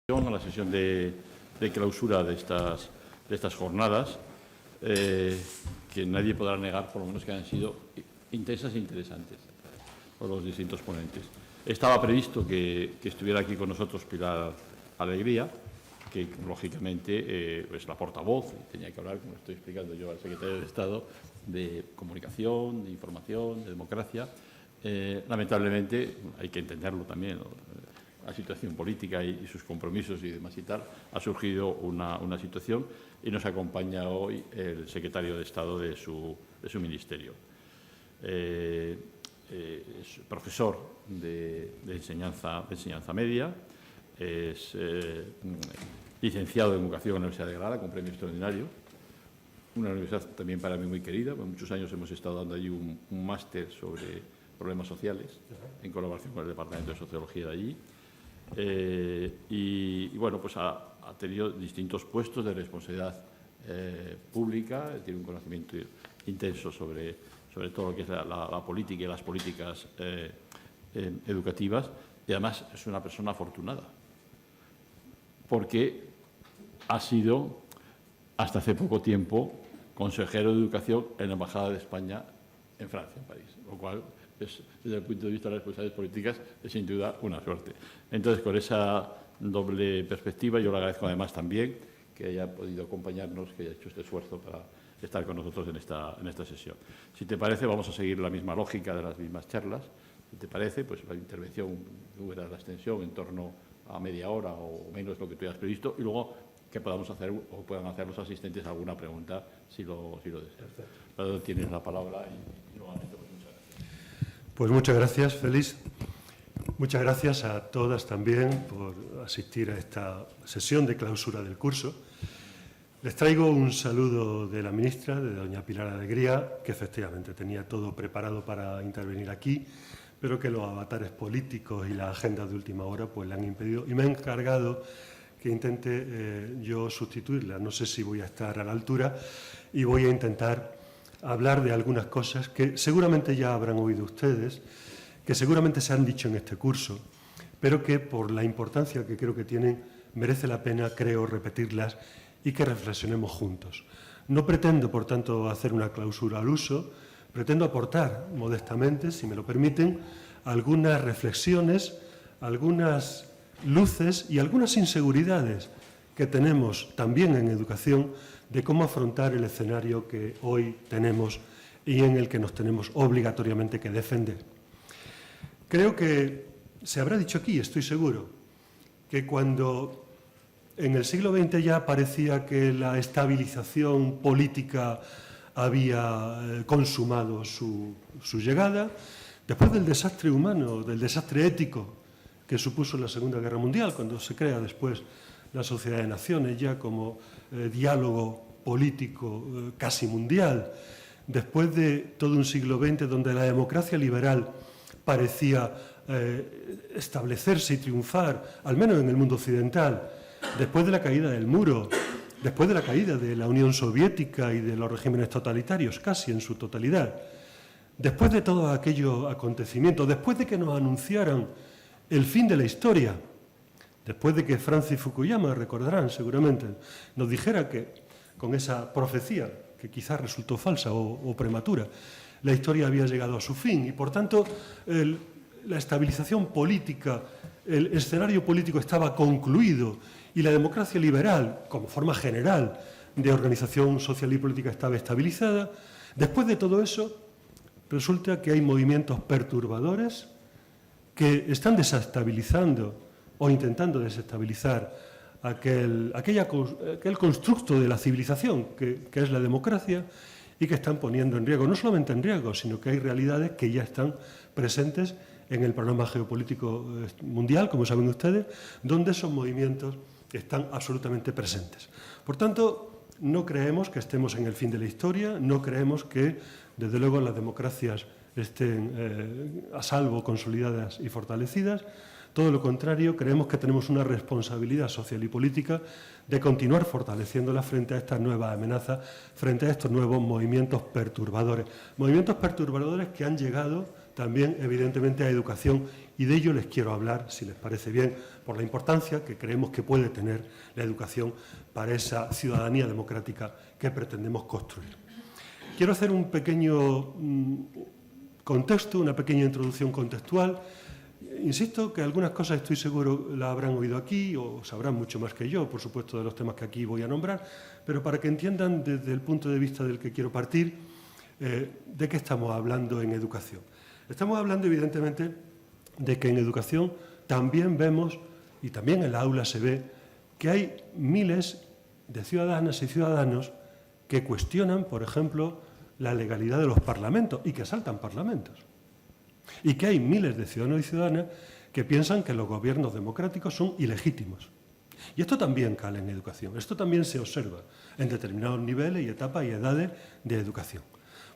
A la sesión de clausura de estas jornadas, que nadie podrá negar, por lo menos, que han sido intensas e interesantes por los distintos ponentes. Estaba previsto que estuviera aquí con nosotros Pilar Alegría, que lógicamente es la portavoz, tenía que hablar, como estoy explicando yo al secretario de Estado, de comunicación, de información, de democracia. Lamentablemente, hay que entenderlo también, la situación política y sus compromisos y demás y tal, ha surgido una situación y nos acompaña hoy el secretario de Estado de su ministerio. Es profesor de enseñanza media, es licenciado en Educación en la Universidad de Granada con premio extraordinario, una universidad también para mí muy querida. Por muchos años hemos estado dando allí un máster sobre problemas sociales en colaboración con el Departamento de Sociología de allí. Y bueno, pues ha tenido distintos puestos de responsabilidad pública, tiene un conocimiento intenso sobre todo lo que es la política y las políticas educativas, y además es una persona afortunada, porque ha sido, hasta hace poco tiempo, consejero de Educación en la Embajada de España en Francia, en París, lo cual es, desde el punto de vista de las responsabilidades políticas, es sin duda una suerte. Entonces, con esa doble perspectiva, yo le agradezco además también que haya podido acompañarnos, que haya hecho este esfuerzo para estar con nosotros en esta sesión. Si te parece, vamos a seguir la misma lógica de las mismas charlas. Si te parece, pues la intervención hubiera la extensión en torno a media hora o menos lo que tú hayas previsto, y luego que podamos hacer o puedan hacer los asistentes alguna pregunta si lo desean. Pero tienes la palabra y nuevamente, pues, muchas gracias. Pues muchas gracias, Félix. Muchas gracias a todas también por asistir a esta sesión de clausura del curso. Les traigo un saludo de la ministra, de doña Pilar Alegría, que efectivamente tenía todo preparado para intervenir aquí, pero que los avatares políticos y la agenda de última hora pues le han impedido, y me han encargado que intente yo sustituirla. No sé si voy a estar a la altura y voy a intentar hablar de algunas cosas que seguramente ya habrán oído ustedes, que seguramente se han dicho en este curso, pero que por la importancia que creo que tienen merece la pena, creo, repetirlas y que reflexionemos juntos. No pretendo, por tanto, hacer una clausura al uso, pretendo aportar modestamente, si me lo permiten, algunas reflexiones, algunas luces y algunas inseguridades que tenemos también en educación de cómo afrontar el escenario que hoy tenemos y en el que nos tenemos obligatoriamente que defender. Creo que se habrá dicho aquí, estoy seguro, que cuando en el siglo XX ya parecía que la estabilización política había consumado su llegada, después del desastre humano, del desastre ético que supuso la Segunda Guerra Mundial, cuando se crea después la Sociedad de Naciones ya como diálogo político casi mundial, después de todo un siglo XX donde la democracia liberal parecía establecerse y triunfar, al menos en el mundo occidental, después de la caída del muro, después de la caída de la Unión Soviética y de los regímenes totalitarios, casi en su totalidad, después de todos aquellos acontecimientos, después de que nos anunciaran el fin de la historia, después de que Francis Fukuyama, recordarán seguramente, nos dijera que con esa profecía, que quizás resultó falsa o prematura, la historia había llegado a su fin y, por tanto, la estabilización política, el escenario político estaba concluido y la democracia liberal, como forma general de organización social y política, estaba estabilizada. Después de todo eso, resulta que hay movimientos perturbadores que están desestabilizando o intentando desestabilizar aquel constructo de la civilización que es la democracia, y que están poniendo en riesgo, no solamente en riesgo, sino que hay realidades que ya están presentes en el panorama geopolítico mundial, como saben ustedes, donde esos movimientos están absolutamente presentes. Por tanto, no creemos que estemos en el fin de la historia, no creemos que, desde luego, las democracias estén a salvo, consolidadas y fortalecidas, Todo lo contrario, creemos que tenemos una responsabilidad social y política de continuar fortaleciéndola frente a estas nuevas amenazas, frente a estos nuevos movimientos perturbadores. Movimientos perturbadores que han llegado también, evidentemente, a educación, y de ello les quiero hablar, si les parece bien, por la importancia que creemos que puede tener la educación para esa ciudadanía democrática que pretendemos construir. Quiero hacer un pequeño contexto, una pequeña introducción contextual. Insisto que algunas cosas estoy seguro las habrán oído aquí o sabrán mucho más que yo, por supuesto, de los temas que aquí voy a nombrar, pero para que entiendan desde el punto de vista del que quiero partir, de qué estamos hablando en educación. Estamos hablando, evidentemente, de que en educación también vemos, y también en la aula se ve, que hay miles de ciudadanas y ciudadanos que cuestionan, por ejemplo, la legalidad de los parlamentos y que asaltan parlamentos. Y que hay miles de ciudadanos y ciudadanas que piensan que los gobiernos democráticos son ilegítimos. Y esto también cala en educación, esto también se observa en determinados niveles y etapas y edades de educación.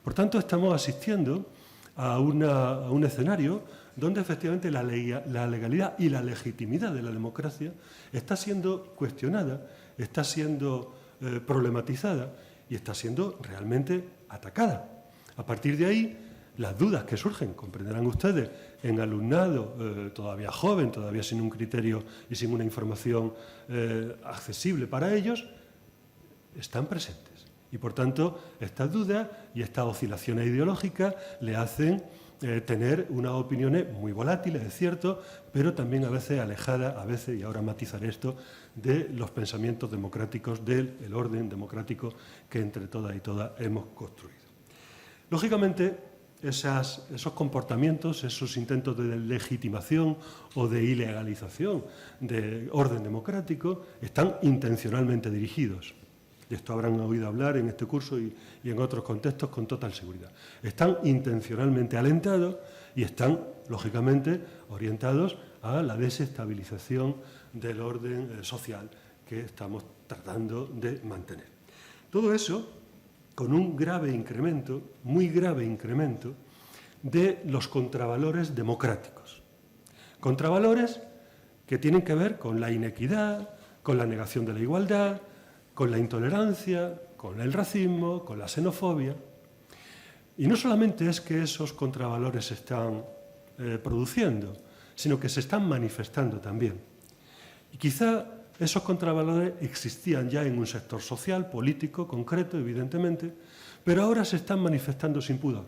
Por tanto, estamos asistiendo a un escenario donde efectivamente la legalidad y la legitimidad de la democracia está siendo cuestionada, está siendo problematizada y está siendo realmente atacada. A partir de ahí, las dudas que surgen, comprenderán ustedes, en alumnado todavía joven, todavía sin un criterio y sin una información accesible para ellos, están presentes. Y, por tanto, estas dudas y estas oscilaciones ideológicas le hacen tener unas opiniones muy volátiles, es cierto, pero también a veces alejadas, a veces, y ahora matizaré esto, de los pensamientos democráticos, del orden democrático que entre todas y todas hemos construido. Lógicamente, esos comportamientos, esos intentos de legitimación o de ilegalización del orden democrático están intencionalmente dirigidos. De esto habrán oído hablar en este curso y en otros contextos con total seguridad. Están intencionalmente alentados y están, lógicamente, orientados a la desestabilización del orden social que estamos tratando de mantener. Todo eso con un grave incremento, muy grave incremento, de los contravalores democráticos. Contravalores que tienen que ver con la inequidad, con la negación de la igualdad, con la intolerancia, con el racismo, con la xenofobia. Y no solamente es que esos contravalores se están produciendo, sino que se están manifestando también. Y quizá esos contravalores existían ya en un sector social, político, concreto, evidentemente, pero ahora se están manifestando sin pudor.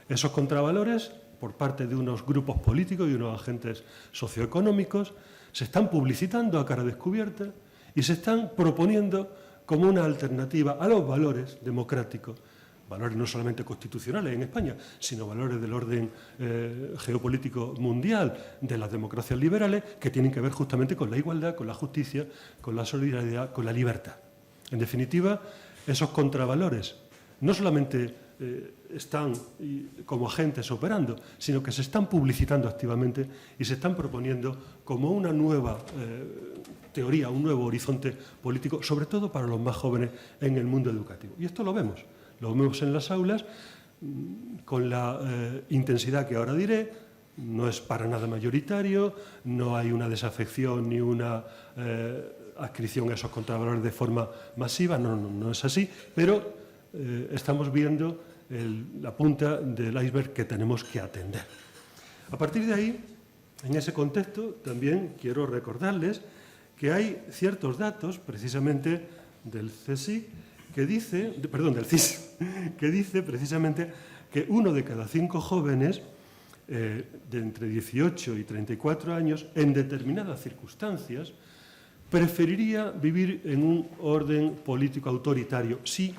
Esos contravalores, por parte de unos grupos políticos y unos agentes socioeconómicos, se están publicitando a cara descubierta y se están proponiendo como una alternativa a los valores democráticos, valores no solamente constitucionales en España, sino valores del orden geopolítico mundial de las democracias liberales que tienen que ver justamente con la igualdad, con la justicia, con la solidaridad, con la libertad. En definitiva, esos contravalores no solamente están como agentes operando, sino que se están publicitando activamente y se están proponiendo como una nueva teoría, un nuevo horizonte político, sobre todo para los más jóvenes en el mundo educativo. Y esto lo vemos en las aulas con la intensidad que ahora diré. No es para nada mayoritario, no hay una desafección ni una adscripción a esos contravalores de forma masiva, no es así, pero estamos viendo la punta del iceberg que tenemos que atender. A partir de ahí, en ese contexto, también quiero recordarles que hay ciertos datos, precisamente del CSIC, del CIS, que dice precisamente que 1 de cada 5 jóvenes de entre 18 y 34 años, en determinadas circunstancias, preferiría vivir en un orden político autoritario si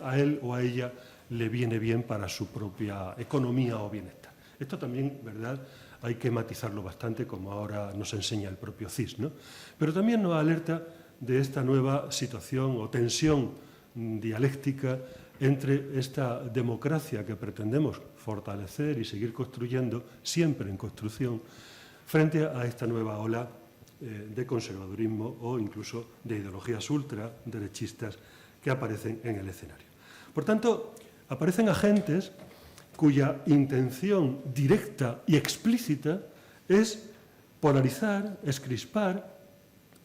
a él o a ella le viene bien para su propia economía o bienestar. Esto también, ¿verdad?, hay que matizarlo bastante, como ahora nos enseña el propio CIS, ¿no? Pero también nos alerta de esta nueva situación o tensión dialéctica entre esta democracia que pretendemos fortalecer y seguir construyendo, siempre en construcción, frente a esta nueva ola de conservadurismo o incluso de ideologías ultraderechistas que aparecen en el escenario. Por tanto, aparecen agentes cuya intención directa y explícita es Polarizar es crispar,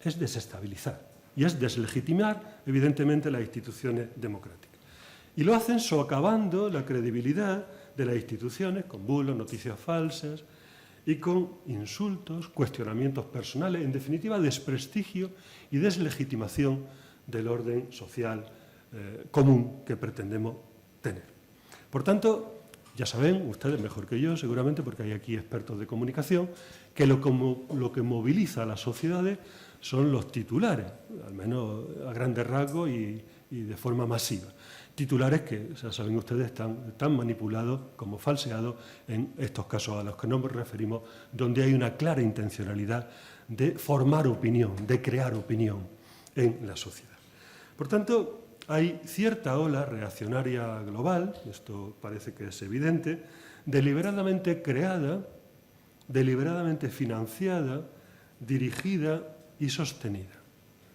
es desestabilizar y es deslegitimar, evidentemente, las instituciones democráticas. Y lo hacen socavando la credibilidad de las instituciones con bulos, noticias falsas y con insultos, cuestionamientos personales, en definitiva, desprestigio y deslegitimación del orden social común que pretendemos tener. Por tanto, ya saben ustedes mejor que yo, seguramente, porque hay aquí expertos de comunicación, que lo que moviliza a las sociedades son los titulares, al menos a grandes rasgos y de forma masiva. Titulares que, ya saben ustedes, están tan manipulados como falseados en estos casos a los que nos referimos, donde hay una clara intencionalidad de formar opinión, de crear opinión en la sociedad. Por tanto, hay cierta ola reaccionaria global, esto parece que es evidente, deliberadamente creada, deliberadamente financiada, dirigida y sostenida.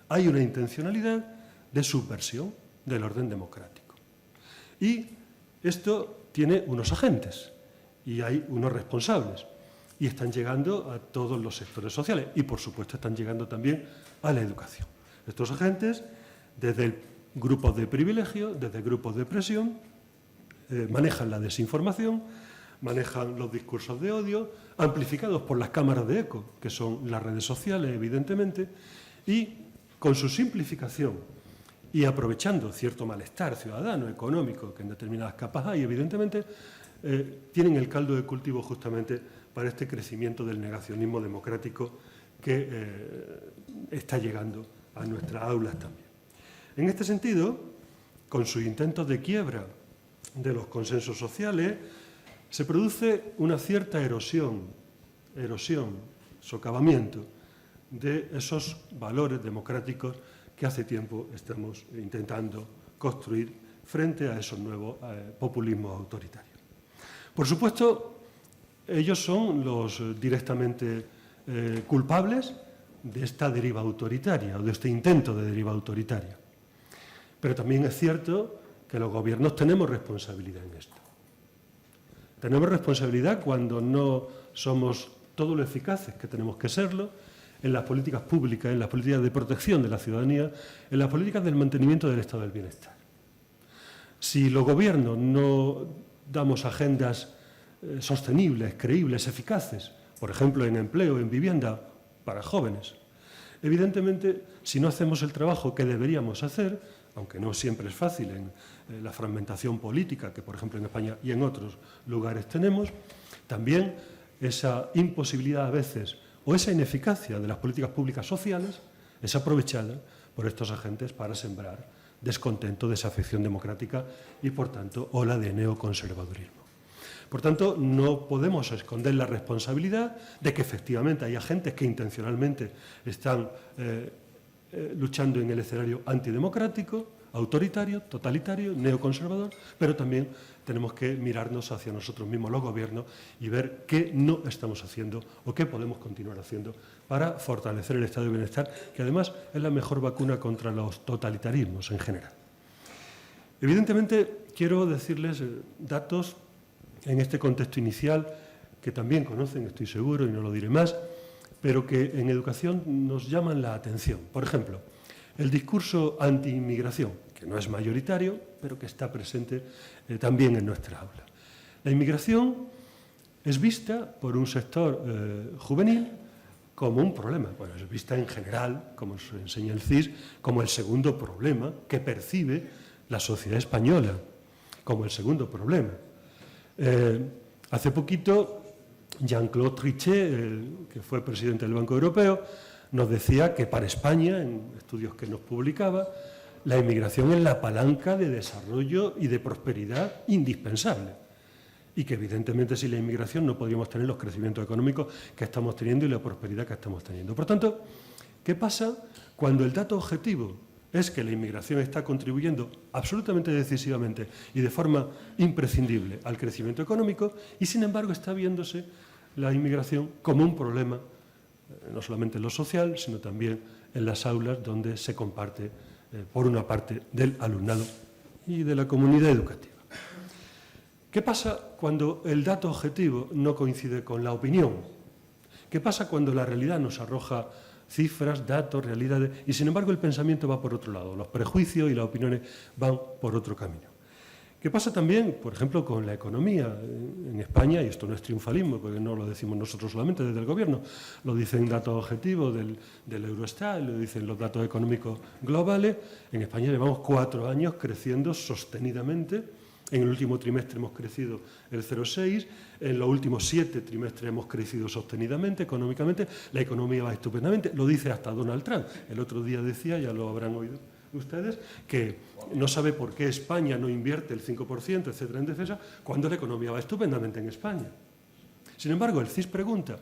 Hay una intencionalidad de subversión del orden democrático. Y esto tiene unos agentes y hay unos responsables. Y están llegando a todos los sectores sociales y, por supuesto, están llegando también a la educación. Estos agentes, desde grupos de privilegio, desde grupos de presión, manejan la desinformación, manejan los discursos de odio, amplificados por las cámaras de eco, que son las redes sociales, evidentemente, y con su simplificación y aprovechando cierto malestar ciudadano, económico, que en determinadas capas hay, evidentemente, tienen el caldo de cultivo justamente para este crecimiento del negacionismo democrático que está llegando a nuestras aulas también. En este sentido, con sus intentos de quiebra de los consensos sociales, se produce una cierta erosión, socavamiento de esos valores democráticos que hace tiempo estamos intentando construir frente a esos nuevos populismos autoritarios. Por supuesto, ellos son los directamente culpables de esta deriva autoritaria o de este intento de deriva autoritaria. Pero también es cierto que los gobiernos tenemos responsabilidad en esto. Tenemos responsabilidad cuando no somos todo lo eficaces que tenemos que serlo en las políticas públicas, en las políticas de protección de la ciudadanía, en las políticas del mantenimiento del estado del bienestar. Si los gobiernos no damos agendas sostenibles, creíbles, eficaces, por ejemplo, en empleo, en vivienda, para jóvenes, evidentemente, si no hacemos el trabajo que deberíamos hacer, aunque no siempre es fácil en la fragmentación política que, por ejemplo, en España y en otros lugares tenemos, también esa imposibilidad a veces o esa ineficacia de las políticas públicas sociales es aprovechada por estos agentes para sembrar descontento, desafección democrática y, por tanto, ola de neoconservadurismo. Por tanto, no podemos esconder la responsabilidad de que efectivamente hay agentes que intencionalmente están luchando en el escenario antidemocrático, autoritario, totalitario, neoconservador, pero también tenemos que mirarnos hacia nosotros mismos, los gobiernos, y ver qué no estamos haciendo o qué podemos continuar haciendo para fortalecer el estado de bienestar, que además es la mejor vacuna contra los totalitarismos en general. Evidentemente, quiero decirles datos en este contexto inicial que también conocen, estoy seguro, y no lo diré más, pero que en educación nos llaman la atención. Por ejemplo, el discurso anti-inmigración, que no es mayoritario, pero que está presente también en nuestra aula. La inmigración es vista por un sector juvenil como un problema. Bueno, es vista en general, como nos enseña el CIS, como el segundo problema que percibe la sociedad española, como el segundo problema. Hace poquito, Jean-Claude Trichet, que fue presidente del Banco Europeo, nos decía que para España, en estudios que nos publicaba, la inmigración es la palanca de desarrollo y de prosperidad indispensable. Y que evidentemente sin la inmigración no podríamos tener los crecimientos económicos que estamos teniendo y la prosperidad que estamos teniendo. Por tanto, ¿qué pasa cuando el dato objetivo es que la inmigración está contribuyendo absolutamente decisivamente y de forma imprescindible al crecimiento económico y, sin embargo, está viéndose la inmigración como un problema, no solamente en lo social, sino también en las aulas donde se comparte por una parte del alumnado y de la comunidad educativa? ¿Qué pasa cuando el dato objetivo no coincide con la opinión? ¿Qué pasa cuando la realidad nos arroja cifras, datos, realidades, y sin embargo el pensamiento va por otro lado? Los prejuicios y las opiniones van por otro camino. ¿Qué pasa también, por ejemplo, con la economía en España? Y esto no es triunfalismo, porque no lo decimos nosotros solamente desde el Gobierno, lo dicen datos objetivos del Eurostat, lo dicen los datos económicos globales. En España llevamos 4 años creciendo sostenidamente. En el último trimestre hemos crecido el 0,6, en los últimos 7 trimestres hemos crecido sostenidamente, económicamente. La economía va estupendamente, lo dice hasta Donald Trump. El otro día decía, ya lo habrán oído ustedes, que no sabe por qué España no invierte el 5%, etcétera, en defensa, cuando la economía va estupendamente en España. Sin embargo, el CIS pregunta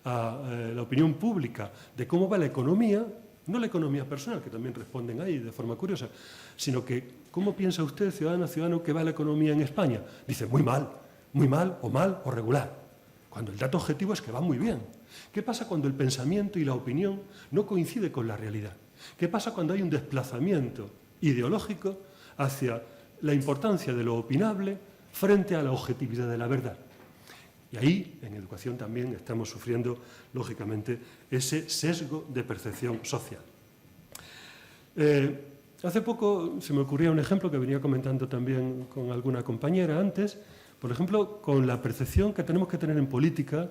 a la opinión pública de cómo va la economía, no la economía personal, que también responden ahí de forma curiosa, sino que ¿cómo piensa usted, ciudadano, que va la economía en España? Dice, muy mal o regular, cuando el dato objetivo es que va muy bien. ¿Qué pasa cuando el pensamiento y la opinión no coinciden con la realidad? ¿Qué pasa cuando hay un desplazamiento ideológico hacia la importancia de lo opinable frente a la objetividad de la verdad? Y ahí, en educación también, estamos sufriendo, lógicamente, ese sesgo de percepción social. Hace poco se me ocurría un ejemplo que venía comentando también con alguna compañera antes, por ejemplo, con la percepción que tenemos que tener en política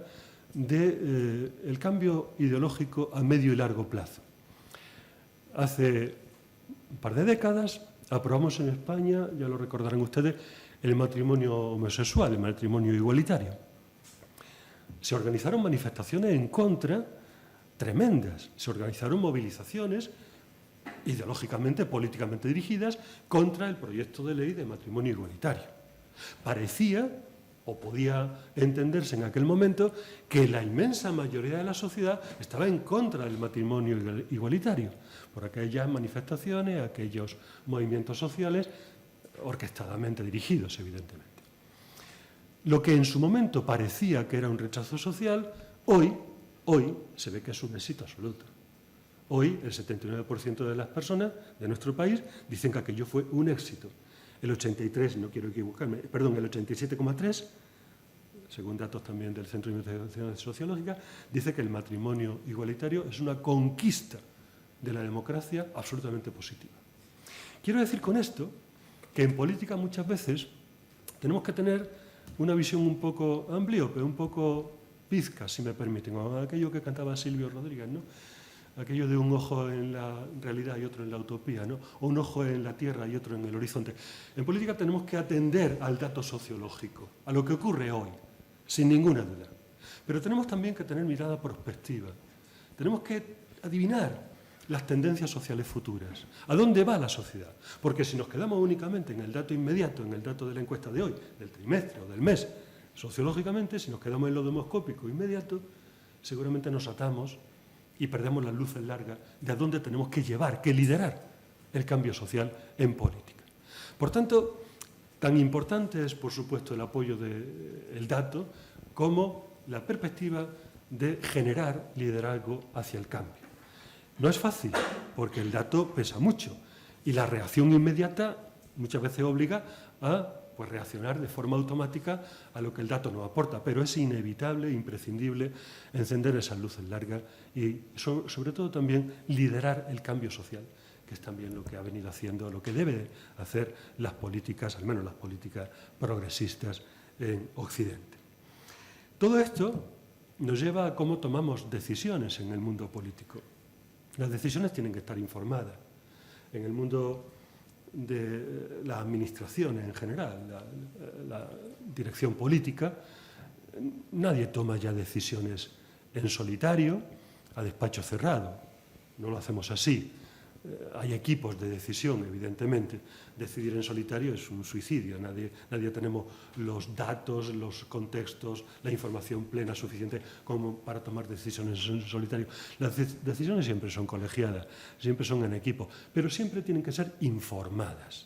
del cambio ideológico a medio y largo plazo. Hace un par de décadas aprobamos en España, ya lo recordarán ustedes, el matrimonio homosexual, el matrimonio igualitario. Se organizaron manifestaciones en contra tremendas, se organizaron movilizaciones ideológicamente, políticamente dirigidas contra el proyecto de ley de matrimonio igualitario. Parecía, o podía entenderse en aquel momento, que la inmensa mayoría de la sociedad estaba en contra del matrimonio igualitario, por aquellas manifestaciones, aquellos movimientos sociales orquestadamente dirigidos, evidentemente. Lo que en su momento parecía que era un rechazo social, hoy se ve que es un éxito absoluto. Hoy el 79% de las personas de nuestro país dicen que aquello fue un éxito. El 83, no quiero equivocarme, perdón, el 87,3%, según datos también del Centro de Investigaciones Sociológicas, dice que el matrimonio igualitario es una conquista de la democracia absolutamente positiva. Quiero decir con esto que en política muchas veces tenemos que tener una visión un poco ambliope, un poco pizca, si me permiten, aquello que cantaba Silvio Rodríguez, ¿no? Aquello de un ojo en la realidad y otro en la utopía, ¿no? O un ojo en la tierra y otro en el horizonte. En política tenemos que atender al dato sociológico, a lo que ocurre hoy, sin ninguna duda. Pero tenemos también que tener mirada prospectiva. Tenemos que adivinar las tendencias sociales futuras. ¿A dónde va la sociedad? Porque si nos quedamos únicamente en el dato inmediato, en el dato de la encuesta de hoy, del trimestre o del mes, sociológicamente, si nos quedamos en lo demoscópico inmediato, seguramente nos atamos y perdemos las luces largas de a dónde tenemos que llevar, que liderar el cambio social en política. Por tanto, tan importante es, por supuesto, el apoyo del dato como la perspectiva de generar liderazgo hacia el cambio. No es fácil, porque el dato pesa mucho y la reacción inmediata muchas veces obliga a reaccionar de forma automática a lo que el dato nos aporta, pero es inevitable, imprescindible encender esas luces largas y sobre todo también liderar el cambio social, que es también lo que ha venido haciendo, lo que debe hacer las políticas, al menos las políticas progresistas en Occidente. Todo esto nos lleva a cómo tomamos decisiones en el mundo político. Las decisiones tienen que estar informadas. En el mundo de la administración en general, la dirección política, nadie toma ya decisiones en solitario, a despacho cerrado. No lo hacemos así. Hay equipos de decisión, evidentemente. Decidir en solitario es un suicidio. Nadie tenemos los datos, los contextos, la información plena suficiente como para tomar decisiones en solitario. Las decisiones siempre son colegiadas, siempre son en equipo, pero siempre tienen que ser informadas.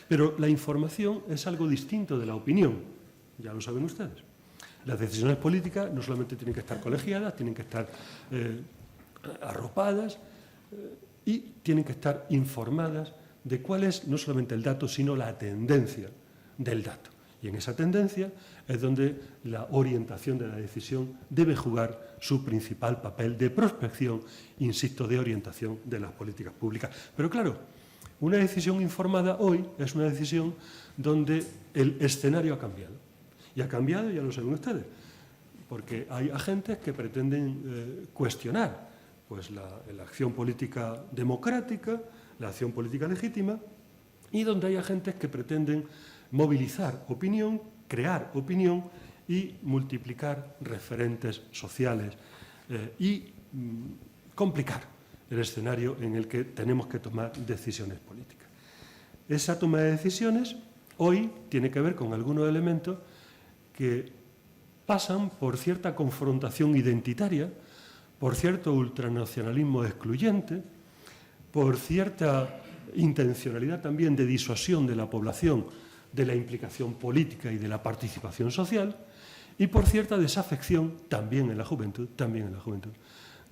Pero la información es algo distinto de la opinión, ya lo saben ustedes. Las decisiones políticas no solamente tienen que estar colegiadas, tienen que estar arropadas, y tienen que estar informadas de cuál es no solamente el dato, sino la tendencia del dato. Y en esa tendencia es donde la orientación de la decisión debe jugar su principal papel de prospección, insisto, de orientación de las políticas públicas. Pero claro, una decisión informada hoy es una decisión donde el escenario ha cambiado. Y ha cambiado, ya lo saben ustedes, porque hay agentes que pretenden cuestionar pues, la acción política democrática, la acción política legítima, y donde hay agentes que pretenden movilizar opinión, crear opinión y multiplicar referentes sociales y complicar el escenario en el que tenemos que tomar decisiones políticas. Esa toma de decisiones hoy tiene que ver con algunos elementos que pasan por cierta confrontación identitaria, por cierto ultranacionalismo excluyente, por cierta intencionalidad también de disuasión de la población de la implicación política y de la participación social, y por cierta desafección también en la juventud,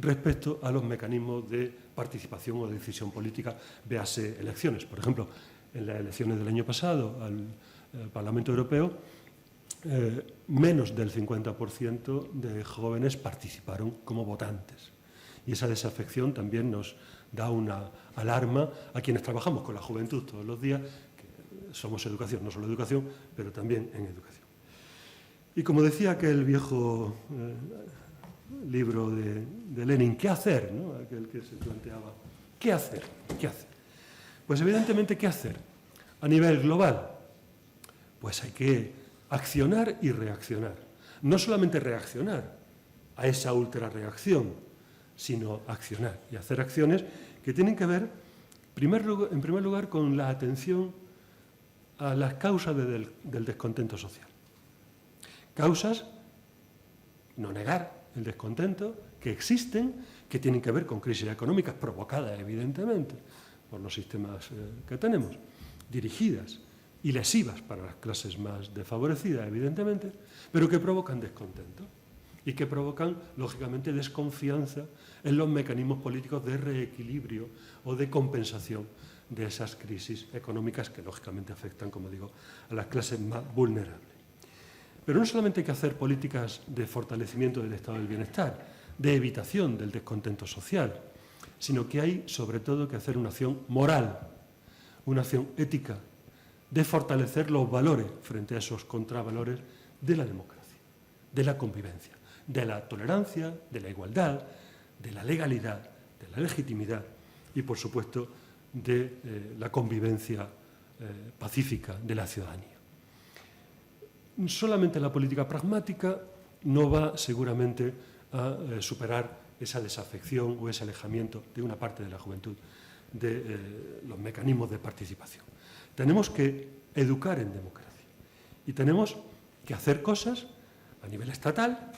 respecto a los mecanismos de participación o de decisión política, véase elecciones. Por ejemplo, en las elecciones del año pasado al Parlamento Europeo, menos del 50% de jóvenes participaron como votantes. Y esa desafección también nos da una alarma a quienes trabajamos con la juventud todos los días, que somos educación, no solo educación, pero también en educación. Y como decía aquel viejo libro de Lenin, ¿qué hacer?, ¿no? Aquel que se planteaba, ¿qué hacer? ¿Qué hacer? Pues evidentemente, ¿qué hacer? A nivel global, pues hay que accionar y reaccionar. No solamente reaccionar a esa ultrarreacción, sino accionar y hacer acciones que tienen que ver, en primer lugar, con la atención a las causas del descontento social. Causas, no negar el descontento, que existen, que tienen que ver con crisis económicas provocadas, evidentemente, por los sistemas que tenemos, dirigidas y lesivas para las clases más desfavorecidas, evidentemente, pero que provocan descontento y que provocan, lógicamente, desconfianza en los mecanismos políticos de reequilibrio o de compensación de esas crisis económicas que, lógicamente, afectan, como digo, a las clases más vulnerables. Pero no solamente hay que hacer políticas de fortalecimiento del estado del bienestar, de evitación del descontento social, sino que hay, sobre todo, que hacer una acción moral, una acción ética, de fortalecer los valores frente a esos contravalores de la democracia, de la convivencia, de la tolerancia, de la igualdad, de la legalidad, de la legitimidad y, por supuesto, de la convivencia pacífica de la ciudadanía. Solamente la política pragmática no va seguramente a superar esa desafección o ese alejamiento de una parte de la juventud de los mecanismos de participación. Tenemos que educar en democracia y tenemos que hacer cosas a nivel estatal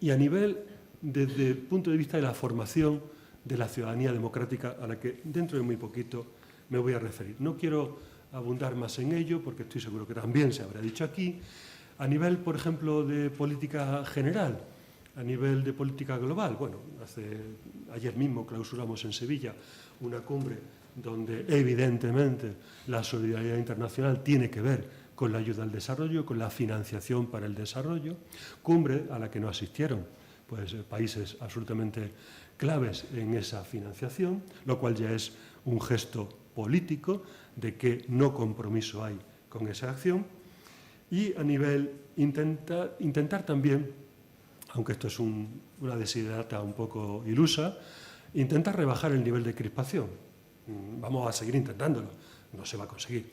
y a nivel, desde el punto de vista de la formación de la ciudadanía democrática, a la que dentro de muy poquito me voy a referir. No quiero abundar más en ello, porque estoy seguro que también se habrá dicho aquí. A nivel, por ejemplo, de política general, a nivel de política global, bueno, ayer mismo clausuramos en Sevilla una cumbre donde evidentemente la solidaridad internacional tiene que ver con la ayuda al desarrollo, con la financiación para el desarrollo, cumbre a la que no asistieron pues, países absolutamente claves en esa financiación, lo cual ya es un gesto político de que no compromiso hay con esa acción, y a nivel intentar también, aunque esto es una desiderata un poco ilusa, intentar rebajar el nivel de crispación. Vamos a seguir intentándolo, no se va a conseguir,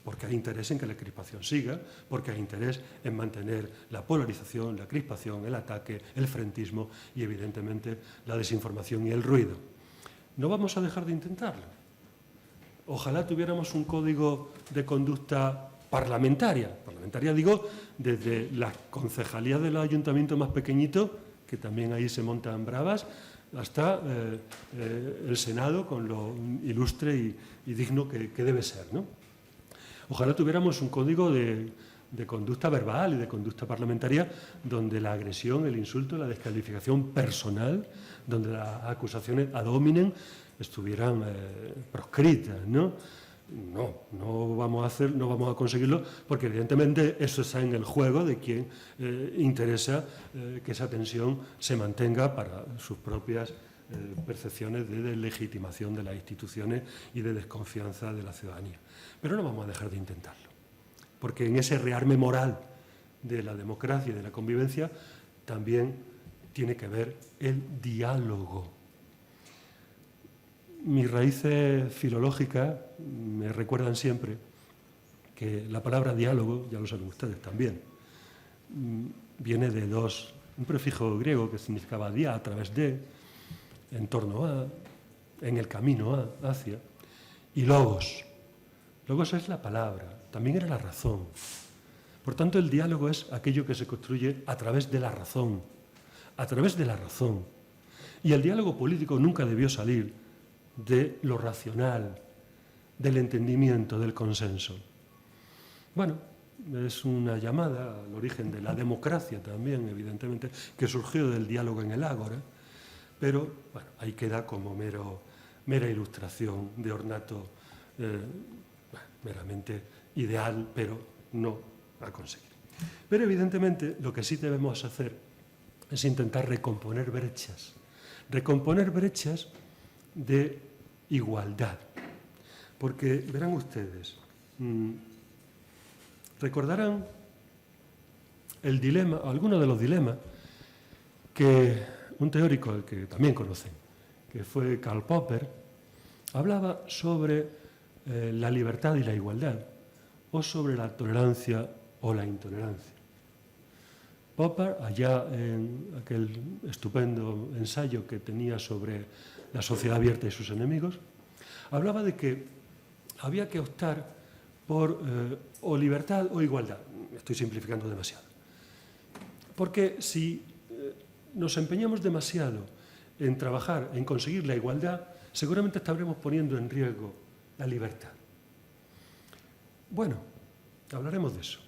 porque hay interés en que la crispación siga, porque hay interés en mantener la polarización, la crispación, el ataque, el frentismo y, evidentemente, la desinformación y el ruido. No vamos a dejar de intentarlo. Ojalá tuviéramos un código de conducta parlamentaria digo, desde la concejalía del ayuntamiento más pequeñito, que también ahí se montan bravas, hasta el Senado con lo ilustre y digno que debe ser, ¿no? Ojalá tuviéramos un código de conducta verbal y de conducta parlamentaria donde la agresión, el insulto, la descalificación personal, donde las acusaciones ad hominem estuvieran proscritas, ¿no? No vamos a conseguirlo, porque evidentemente eso está en el juego de quien interesa que esa tensión se mantenga para sus propias percepciones de deslegitimación de las instituciones y de desconfianza de la ciudadanía. Pero no vamos a dejar de intentarlo, porque en ese rearme moral de la democracia y de la convivencia también tiene que ver el diálogo. Mis raíces filológicas me recuerdan siempre que la palabra diálogo, ya lo saben ustedes también, viene de un prefijo griego que significaba dia, a través de, en torno a, en el camino a, hacia, y logos. Logos es la palabra, también era la razón. Por tanto, el diálogo es aquello que se construye a través de la razón, a través de la razón. Y el diálogo político nunca debió salir de lo racional, del entendimiento, del consenso. Bueno, es una llamada al origen de la democracia también, evidentemente, que surgió del diálogo en el ágora, pero bueno, ahí queda como mera ilustración de ornato meramente ideal, pero no a conseguir. Pero evidentemente lo que sí debemos hacer es intentar recomponer brechas de igualdad. Porque verán ustedes, recordarán el dilema, algunos de los dilemas que un teórico, el que también conocen, que fue Karl Popper, hablaba sobre la libertad y la igualdad, o sobre la tolerancia o la intolerancia. Popper, allá en aquel estupendo ensayo que tenía sobre la sociedad abierta y sus enemigos, hablaba de que había que optar por o libertad o igualdad. Estoy simplificando demasiado. Porque si nos empeñamos demasiado en trabajar, en conseguir la igualdad, seguramente estaremos poniendo en riesgo la libertad. Bueno, hablaremos de eso.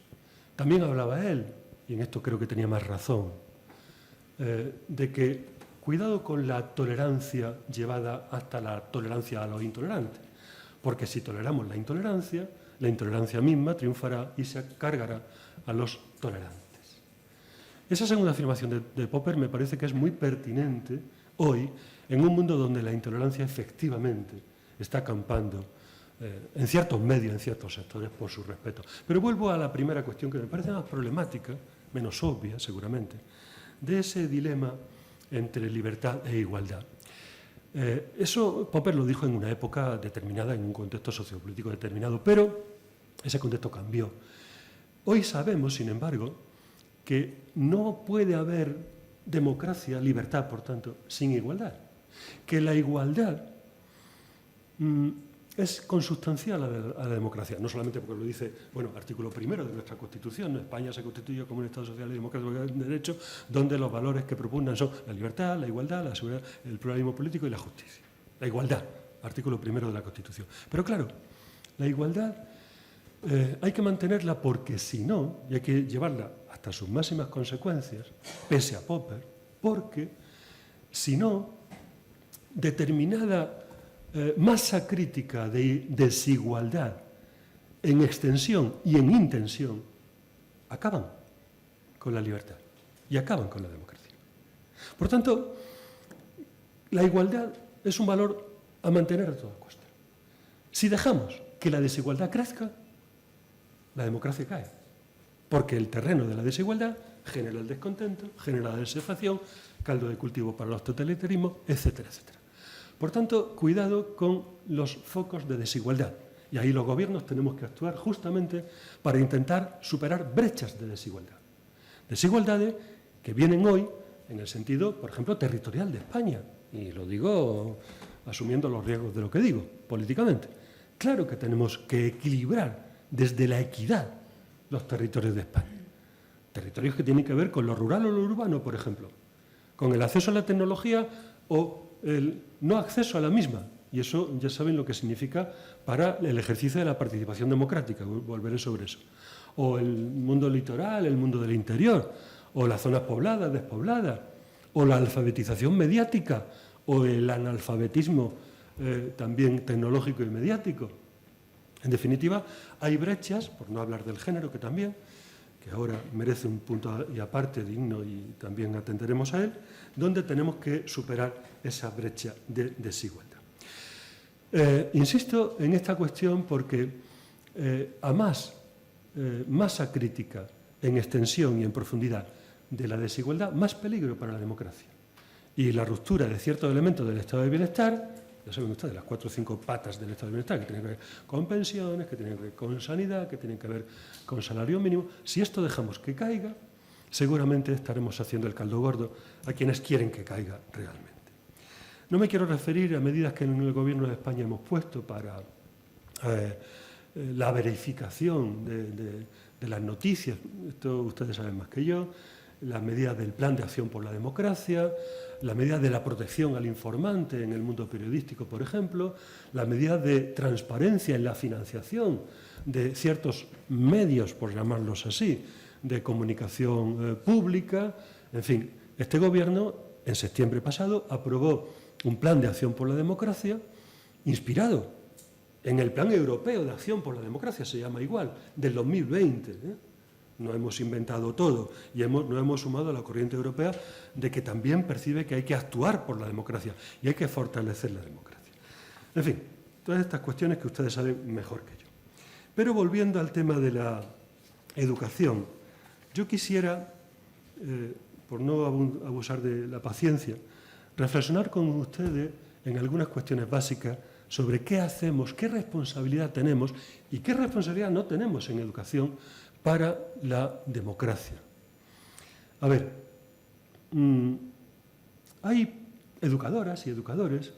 También hablaba él, y en esto creo que tenía más razón, de que cuidado con la tolerancia llevada hasta la tolerancia a los intolerantes, porque si toleramos la intolerancia misma triunfará y se cargará a los tolerantes. Esa segunda afirmación de Popper me parece que es muy pertinente hoy en un mundo donde la intolerancia efectivamente está acampando en ciertos medios, en ciertos sectores, por su respeto. Pero vuelvo a la primera cuestión que me parece más problemática, menos obvia seguramente, de ese dilema entre libertad e igualdad. Eso Popper lo dijo en una época determinada, en un contexto sociopolítico determinado, pero ese contexto cambió. Hoy sabemos, sin embargo, que no puede haber democracia, libertad, por tanto, sin igualdad. Que la igualdad es consustancial a la democracia, no solamente porque lo dice, bueno, artículo 1 de nuestra Constitución, ¿no? España se constituye como un Estado social y democrático de derecho, donde los valores que propugnan son la libertad, la igualdad, la seguridad, el pluralismo político y la justicia. La igualdad, artículo 1 de la Constitución. Pero claro, la igualdad hay que mantenerla porque si no, y hay que llevarla hasta sus máximas consecuencias, pese a Popper, porque si no, determinada masa crítica de desigualdad en extensión y en intención acaban con la libertad y acaban con la democracia. Por tanto, la igualdad es un valor a mantener a toda costa. Si dejamos que la desigualdad crezca, la democracia cae, porque el terreno de la desigualdad genera el descontento, genera la desafección, caldo de cultivo para los totalitarismos, etcétera, etcétera. Por tanto, cuidado con los focos de desigualdad. Y ahí los gobiernos tenemos que actuar justamente para intentar superar brechas de desigualdad. Desigualdades que vienen hoy en el sentido, por ejemplo, territorial de España. Y lo digo asumiendo los riesgos de lo que digo, políticamente. Claro que tenemos que equilibrar desde la equidad los territorios de España. Territorios que tienen que ver con lo rural o lo urbano, por ejemplo. Con el acceso a la tecnología o el no acceso a la misma, y eso ya saben lo que significa para el ejercicio de la participación democrática, volveré sobre eso. O el mundo litoral, el mundo del interior, o las zonas pobladas, despobladas, o la alfabetización mediática, o el analfabetismo también tecnológico y mediático, En definitiva, hay brechas, por no hablar del género, que también, que ahora merece un punto y aparte digno y también atenderemos a él, donde tenemos que superar esa brecha de desigualdad. Insisto en esta cuestión porque a más masa crítica en extensión y en profundidad de la desigualdad, más peligro para la democracia. Y la ruptura de ciertos elementos del estado de bienestar, ya saben ustedes, las 4 o 5 patas del estado de bienestar, que tienen que ver con pensiones, que tienen que ver con sanidad, que tienen que ver con salario mínimo, si esto dejamos que caiga, seguramente estaremos haciendo el caldo gordo a quienes quieren que caiga realmente. No me quiero referir a medidas que en el Gobierno de España hemos puesto para la verificación de las noticias, esto ustedes saben más que yo, las medidas del Plan de Acción por la Democracia, la medida de la protección al informante en el mundo periodístico, por ejemplo, la medida de transparencia en la financiación de ciertos medios, por llamarlos así, de comunicación pública. En fin, este Gobierno, en septiembre pasado, aprobó un Plan de Acción por la Democracia inspirado en el Plan Europeo de Acción por la Democracia, se llama igual, del 2020, No hemos inventado todo y nos hemos sumado a la corriente europea de que también percibe que hay que actuar por la democracia y hay que fortalecer la democracia. En fin, todas estas cuestiones que ustedes saben mejor que yo. Pero volviendo al tema de la educación, yo quisiera, por no abusar de la paciencia, reflexionar con ustedes en algunas cuestiones básicas sobre qué hacemos, qué responsabilidad tenemos y qué responsabilidad no tenemos en educación para la democracia. A ver, hay educadoras y educadores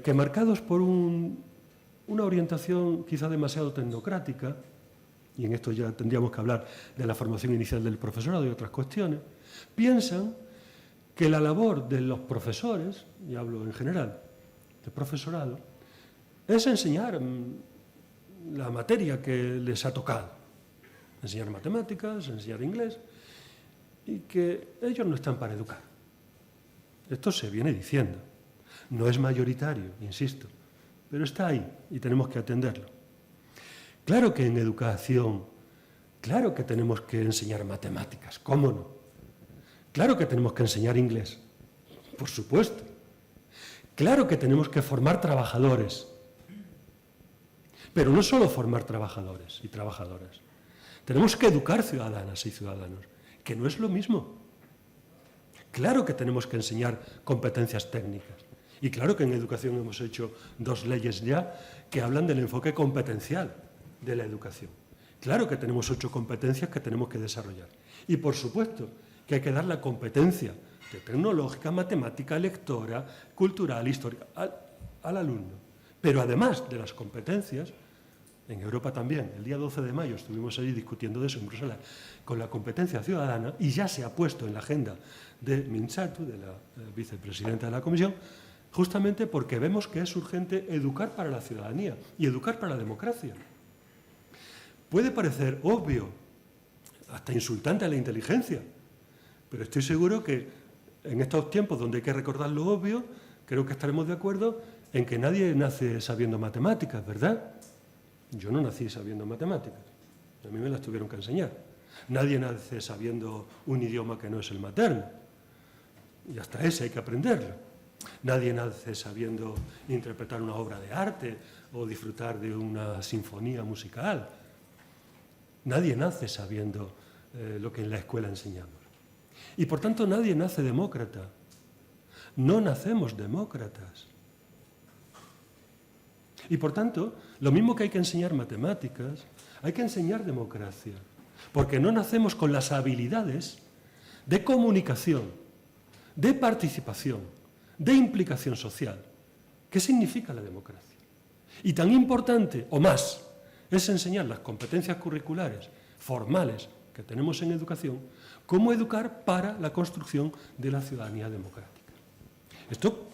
que, marcados por una orientación quizá demasiado tecnocrática, y en esto ya tendríamos que hablar de la formación inicial del profesorado y otras cuestiones, piensan que la labor de los profesores, y hablo en general del profesorado, es enseñar la materia que les ha tocado, enseñar matemáticas, enseñar inglés, y que ellos no están para educar. Esto se viene diciendo. No es mayoritario, insisto, pero está ahí y tenemos que atenderlo. Claro que en educación, claro que tenemos que enseñar matemáticas, ¿cómo no? Claro que tenemos que enseñar inglés, por supuesto. Claro que tenemos que formar trabajadores, pero no solo formar trabajadores y trabajadoras. Tenemos que educar ciudadanas y ciudadanos, que no es lo mismo. Claro que tenemos que enseñar competencias técnicas. Y claro que en educación hemos hecho 2 leyes ya que hablan del enfoque competencial de la educación. Claro que tenemos 8 competencias que tenemos que desarrollar. Y por supuesto que hay que dar la competencia de tecnológica, matemática, lectora, cultural, histórica al alumno. Pero además de las competencias, en Europa también, el día 12 de mayo estuvimos allí discutiendo de eso en Bruselas, con la competencia ciudadana, y ya se ha puesto en la agenda de Mintzatu, de la vicepresidenta de la Comisión, justamente porque vemos que es urgente educar para la ciudadanía y educar para la democracia. Puede parecer obvio, hasta insultante a la inteligencia, pero estoy seguro que en estos tiempos donde hay que recordar lo obvio, creo que estaremos de acuerdo en que nadie nace sabiendo matemáticas, ¿verdad? Yo no nací sabiendo matemáticas, a mí me las tuvieron que enseñar. Nadie nace sabiendo un idioma que no es el materno, y hasta ese hay que aprenderlo. Nadie nace sabiendo interpretar una obra de arte o disfrutar de una sinfonía musical. Nadie nace sabiendo lo que en la escuela enseñamos. Y por tanto nadie nace demócrata. No nacemos demócratas. Y por tanto, lo mismo que hay que enseñar matemáticas, hay que enseñar democracia. Porque no nacemos con las habilidades de comunicación, de participación, de implicación social. ¿Qué significa la democracia? Y tan importante, o más, es enseñar las competencias curriculares formales que tenemos en educación, como educar para la construcción de la ciudadanía democrática. Esto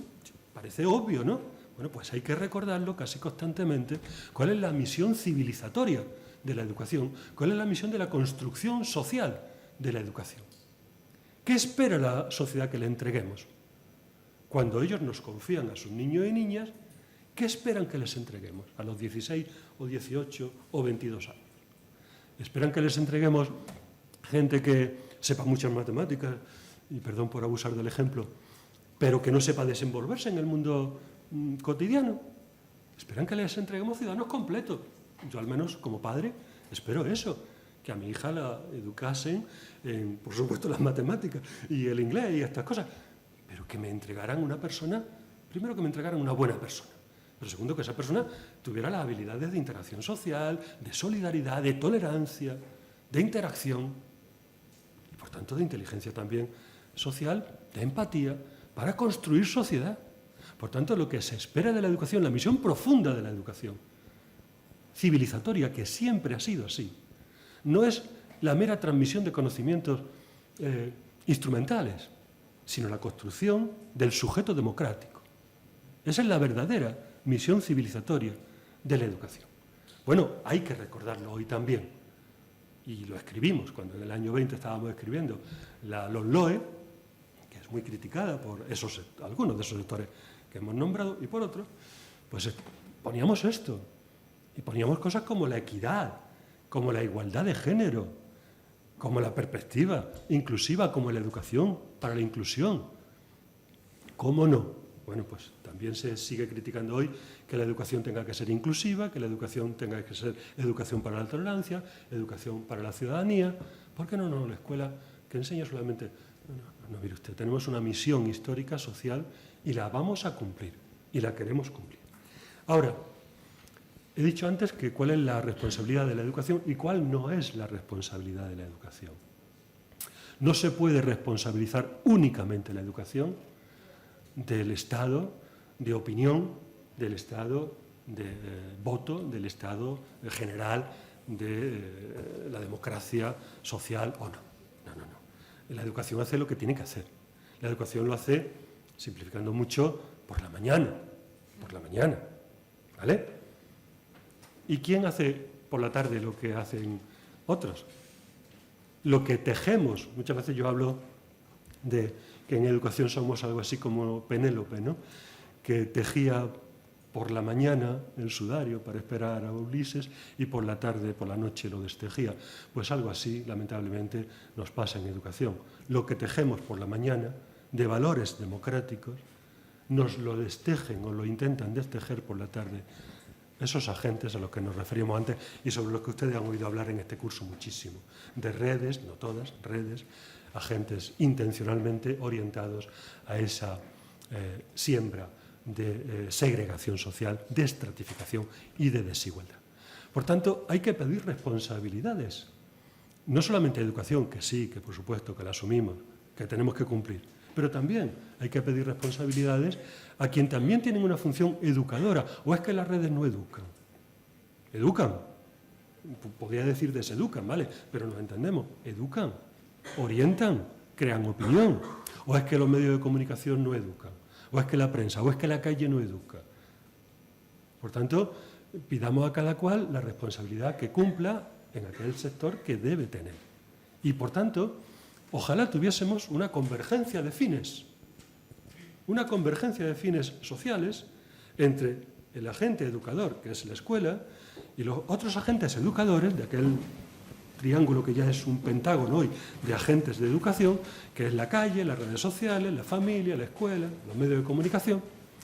parece obvio, ¿no? Bueno, pues hay que recordarlo casi constantemente, cuál es la misión civilizatoria de la educación, cuál es la misión de la construcción social de la educación. ¿Qué espera la sociedad que le entreguemos? Cuando ellos nos confían a sus niños y niñas, ¿Qué esperan que les entreguemos a los 16 o 18 o 22 años? ¿Esperan que les entreguemos gente que sepa muchas matemáticas, y perdón por abusar del ejemplo, pero que no sepa desenvolverse en el mundo cotidiano? ¿Esperan que les entreguemos ciudadanos completos? Yo, al menos, como padre, espero eso, que a mi hija la educasen en, por supuesto, las matemáticas y el inglés y estas cosas, pero que me entregaran una persona, primero que me entregaran una buena persona, pero segundo que esa persona tuviera las habilidades de interacción social, de solidaridad, de tolerancia, de interacción y, por tanto, de inteligencia también social, de empatía, para construir sociedad. Por tanto, lo que se espera de la educación, la misión profunda de la educación, civilizatoria, que siempre ha sido así, no es la mera transmisión de conocimientos instrumentales, sino la construcción del sujeto democrático. Esa es la verdadera misión civilizatoria de la educación. Bueno, hay que recordarlo hoy también, y lo escribimos cuando en el año 20 estábamos escribiendo la LOMLOE, que es muy criticada por algunos de esos sectores que hemos nombrado, y por otros, pues poníamos esto, y poníamos cosas como la equidad, como la igualdad de género, como la perspectiva inclusiva, como la educación para la inclusión. ¿Cómo no? Bueno, pues también se sigue criticando hoy que la educación tenga que ser inclusiva, que la educación tenga que ser educación para la tolerancia, educación para la ciudadanía. ¿Por qué no? No, la escuela que enseña solamente... No, mire usted, tenemos una misión histórica, social, y la vamos a cumplir, y la queremos cumplir. Ahora, he dicho antes que cuál es la responsabilidad de la educación y cuál no es la responsabilidad de la educación. No se puede responsabilizar únicamente la educación del estado de opinión, del estado de voto, del estado general de la democracia social o no. No. La educación hace lo que tiene que hacer. La educación lo hace, simplificando mucho, por la mañana, ¿vale? ¿Y quién hace por la tarde lo que hacen otros? Lo que tejemos, muchas veces yo hablo de que en educación somos algo así como Penélope, ¿no? Que tejía por la mañana el sudario para esperar a Ulises y por la tarde, por la noche lo destejía. Pues algo así, lamentablemente, nos pasa en educación. Lo que tejemos por la mañana de valores democráticos nos lo destejen o lo intentan destejer por la tarde esos agentes a los que nos referíamos antes y sobre los que ustedes han oído hablar en este curso muchísimo, de redes, no todas, redes, agentes intencionalmente orientados a esa siembra de segregación social, de estratificación y de desigualdad. Por tanto, hay que pedir responsabilidades, no solamente de educación, que sí, que por supuesto que la asumimos, que tenemos que cumplir, pero también hay que pedir responsabilidades a quien también tienen una función educadora. ¿O es que las redes no educan? Educan. Podría decir deseducan, ¿vale? Pero nos entendemos. Educan, orientan, crean opinión. ¿O es que los medios de comunicación no educan? ¿O es que la prensa? ¿O es que la calle no educa? Por tanto, pidamos a cada cual la responsabilidad que cumpla en aquel sector que debe tener. Y, por tanto, ojalá tuviésemos una convergencia de fines sociales entre el agente educador, que es la escuela, y los otros agentes educadores de aquel triángulo que ya es un pentágono hoy de agentes de educación, que es la calle, las redes sociales, la familia, la escuela, los medios de comunicación,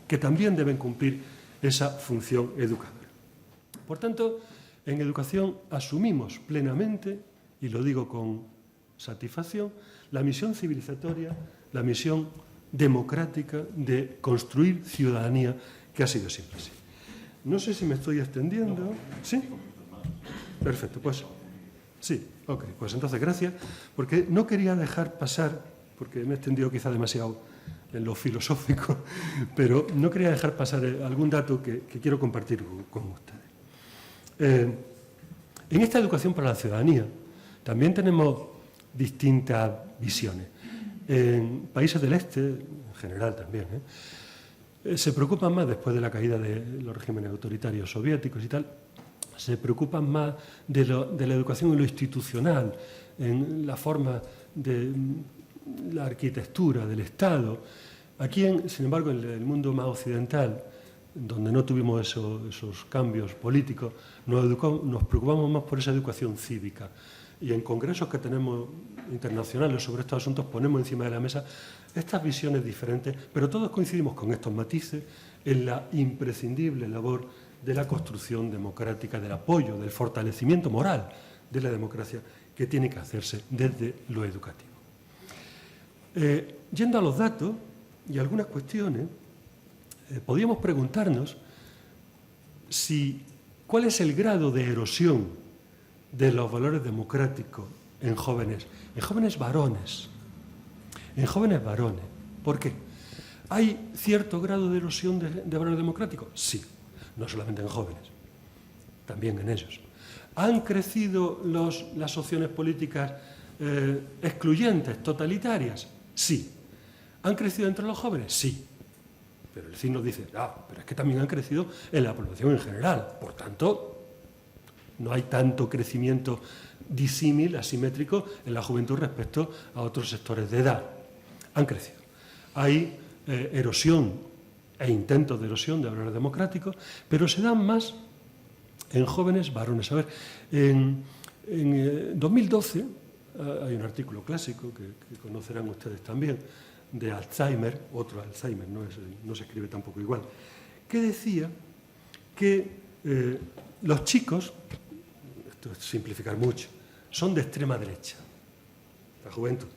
que también deben cumplir esa función educadora. Por tanto, en educación asumimos plenamente, y lo digo con satisfacción, la misión civilizatoria, la misión democrática de construir ciudadanía, que ha sido siempre así. No sé si me estoy extendiendo. ¿Sí? Perfecto, pues sí, ok, pues entonces gracias, porque no quería dejar pasar, porque me he extendido quizá demasiado en lo filosófico, pero no quería dejar pasar algún dato que quiero compartir con ustedes. En esta educación para la ciudadanía también tenemos distintas visiones. En países del este, en general también, se preocupan más, después de la caída de los regímenes autoritarios soviéticos y tal, se preocupan más de la educación en lo institucional, en la forma de la arquitectura del Estado. Aquí, sin embargo, en el mundo más occidental, donde no tuvimos esos cambios políticos, nos preocupamos más por esa educación cívica. Y en congresos que tenemos internacionales sobre estos asuntos ponemos encima de la mesa estas visiones diferentes, pero todos coincidimos con estos matices en la imprescindible labor de la construcción democrática, del apoyo, del fortalecimiento moral de la democracia que tiene que hacerse desde lo educativo. Yendo a los datos y algunas cuestiones, podríamos preguntarnos cuál es el grado de erosión de los valores democráticos en jóvenes varones. En jóvenes varones. ¿Por qué? ¿Hay cierto grado de erosión de valores democráticos? Sí, no solamente en jóvenes, también en ellos. ¿Han crecido las opciones políticas excluyentes, totalitarias? Sí. ¿Han crecido entre los jóvenes? Sí. Pero el CIS nos dice, pero es que también han crecido en la población en general. Por tanto, no hay tanto crecimiento disímil, asimétrico en la juventud respecto a otros sectores de edad. Han crecido. Hay erosión e intentos de erosión de valores democráticos, pero se dan más en jóvenes varones. A ver, en 2012 hay un artículo clásico que conocerán ustedes también, de Alzheimer, otro Alzheimer, no se escribe tampoco igual, que decía que los chicos, esto es simplificar mucho, son de extrema derecha, la juventud.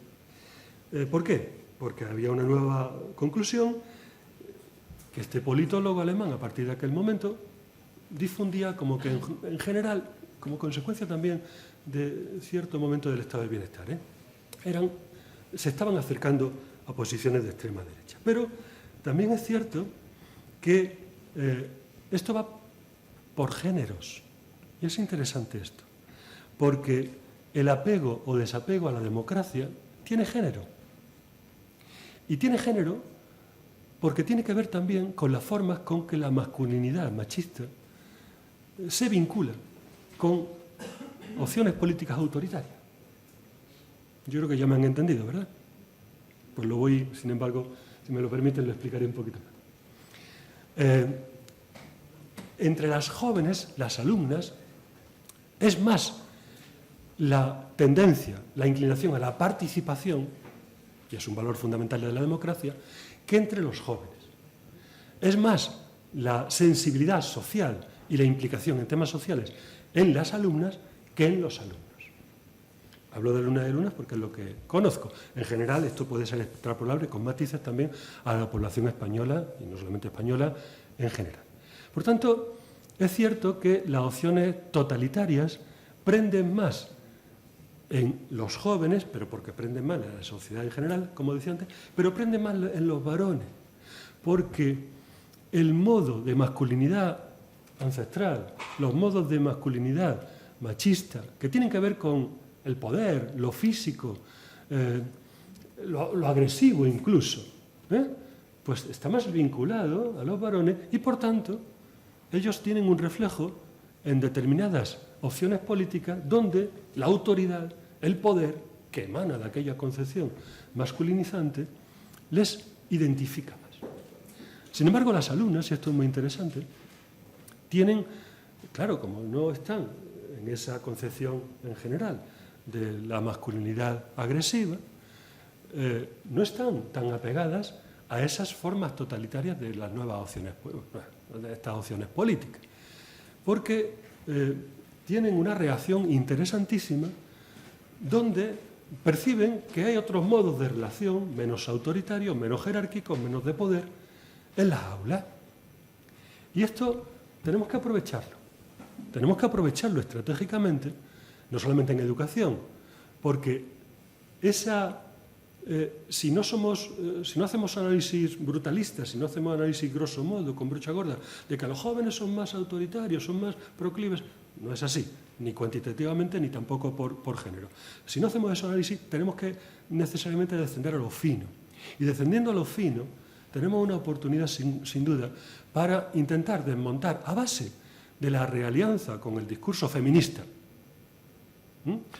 ¿Por qué? Porque había una nueva conclusión que este politólogo alemán, a partir de aquel momento, difundía como que en general, como consecuencia también de cierto momento del estado del bienestar, se estaban acercando a posiciones de extrema derecha. Pero también es cierto que esto va por géneros. Y es interesante esto, porque el apego o desapego a la democracia tiene género. Y tiene género porque tiene que ver también con las formas con que la masculinidad machista se vincula con opciones políticas autoritarias. Yo creo que ya me han entendido, ¿verdad? Pues lo voy, sin embargo, si me lo permiten, lo explicaré un poquito más. Entre las jóvenes, las alumnas, es más la tendencia, la inclinación a la participación, y es un valor fundamental de la democracia, que entre los jóvenes. Es más la sensibilidad social y la implicación en temas sociales en las alumnas que en los alumnos. Hablo de alumnas y alumnas porque es lo que conozco. En general, esto puede ser extrapolable con matices también a la población española, y no solamente española, en general. Por tanto, es cierto que las opciones totalitarias prenden más en los jóvenes, pero porque prenden más en la sociedad en general, como decía antes, pero prenden más en los varones, porque el modo de masculinidad ancestral, los modos de masculinidad machista, que tienen que ver con el poder, lo físico, lo agresivo incluso, pues está más vinculado a los varones y, por tanto, ellos tienen un reflejo en determinadas opciones políticas donde la autoridad, el poder, que emana de aquella concepción masculinizante, les identifica más. Sin embargo, las alumnas, y esto es muy interesante, tienen, claro, como no están en esa concepción en general de la masculinidad agresiva, no están tan apegadas a esas formas totalitarias de las nuevas opciones, de estas opciones políticas, porque tienen una reacción interesantísima donde perciben que hay otros modos de relación menos autoritarios, menos jerárquicos, menos de poder en las aulas. Y esto tenemos que aprovecharlo. Tenemos que aprovecharlo estratégicamente, no solamente en educación, porque si no hacemos análisis brutalistas, si no hacemos análisis grosso modo, con brocha gorda, de que los jóvenes son más autoritarios, son más proclives, no es así, ni cuantitativamente ni tampoco por género. Si no hacemos ese análisis, tenemos que necesariamente descender a lo fino. Y descendiendo a lo fino, tenemos una oportunidad sin duda para intentar desmontar a base de la realianza con el discurso feminista,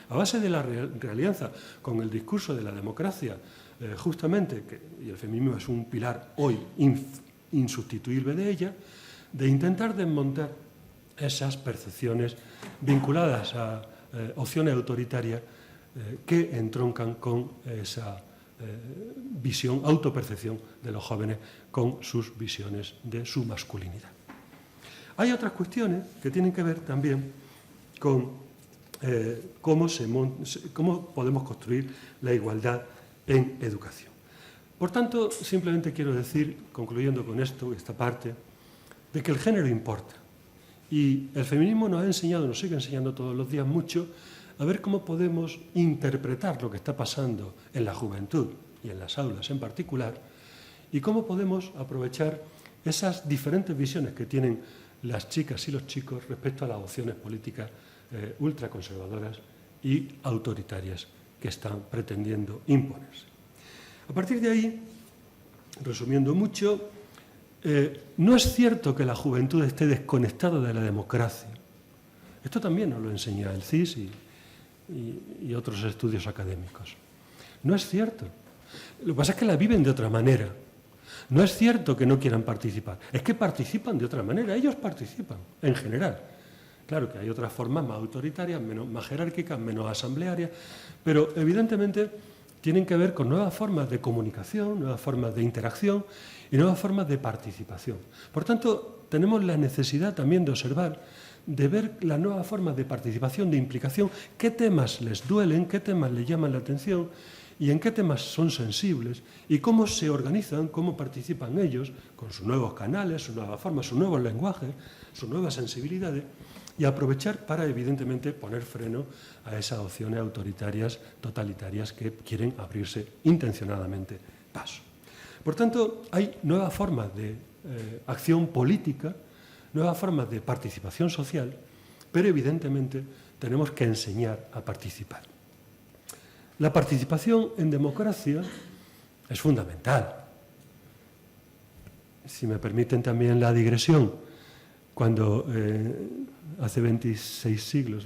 a base de la realianza con el discurso de la democracia, justamente, y el feminismo es un pilar hoy insustituible de ella, de intentar desmontar esas percepciones vinculadas a opciones autoritarias que entroncan con esa visión, autopercepción de los jóvenes con sus visiones de su masculinidad. Hay otras cuestiones que tienen que ver también con cómo podemos construir la igualdad en educación. Por tanto, simplemente quiero decir, concluyendo con esto, esta parte, de que el género importa. Y el feminismo nos ha enseñado, nos sigue enseñando todos los días mucho, a ver cómo podemos interpretar lo que está pasando en la juventud y en las aulas en particular, y cómo podemos aprovechar esas diferentes visiones que tienen las chicas y los chicos respecto a las opciones políticas ultraconservadoras y autoritarias que están pretendiendo imponerse. A partir de ahí, resumiendo mucho, no es cierto que la juventud esté desconectada de la democracia. Esto también nos lo enseña el CIS y otros estudios académicos. No es cierto. Lo que pasa es que la viven de otra manera. No es cierto que no quieran participar, es que participan de otra manera. Ellos participan, en general. Claro que hay otras formas más autoritarias, más jerárquicas, menos asamblearias, pero evidentemente tienen que ver con nuevas formas de comunicación, nuevas formas de interacción y nuevas formas de participación. Por tanto, tenemos la necesidad también de observar, de ver las nuevas formas de participación, de implicación, qué temas les duelen, qué temas les llaman la atención y en qué temas son sensibles y cómo se organizan, cómo participan ellos con sus nuevos canales, sus nuevas formas, sus nuevos lenguajes, sus nuevas sensibilidades y aprovechar para, evidentemente, poner freno a esas opciones autoritarias, totalitarias que quieren abrirse intencionadamente paso. Por tanto, hay nuevas formas de acción política, nuevas formas de participación social, pero evidentemente tenemos que enseñar a participar. La participación en democracia es fundamental. Si me permiten también la digresión, cuando hace 26 siglos,